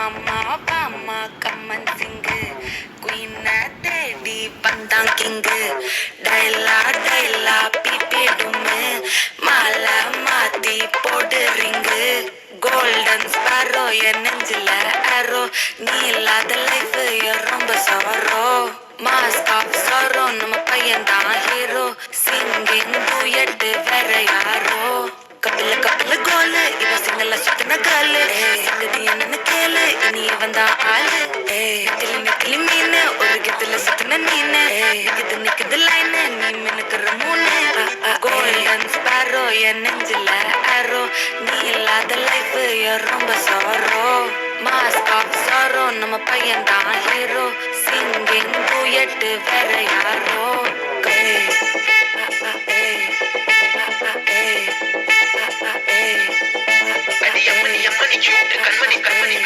மாமா பாமா கம்மன் சிங்கு குயின தேடி வந்தான் கிங்கு டைலா டைலா பிபிடுமு மாலை மாத்தி போடு ரிங்கு கோல்டன் ஸ்பாரோ என் நெஞ்சில ஆரோ நீ இல்லாத லைஃப் ரொம்ப சவரோ மாஸ்க் ஆஃப் சரோ நம்ம பையன் தான் ஹீரோ சிங்கிங் டூயட் வேற யாரோ கப்பில கப்பில கோலு இவ சிங்கல சுத்தின காலு இது என்னன்னு கேளு இனி வந்தா ஆளு நெத்திலி நெத்திலி மீனு ஒரு கெத்துல சுத்தின நீனு இது நிக்குது லைனு நீ மினுக்குற மூணு கோல்டன் ஸ்பாரோ என் நெஞ்சில ஆரோ நீ இல்லாத லைஃப் ரொம்ப சவரோ மாஸ்க் ஆஃப் சரோ நம்ம பையன் தான் ஹீரோ சிங்கிங் டூயட் வேற யாரோ அடி எப்படி எப்படி கியூட் கண்மணி கண்மணி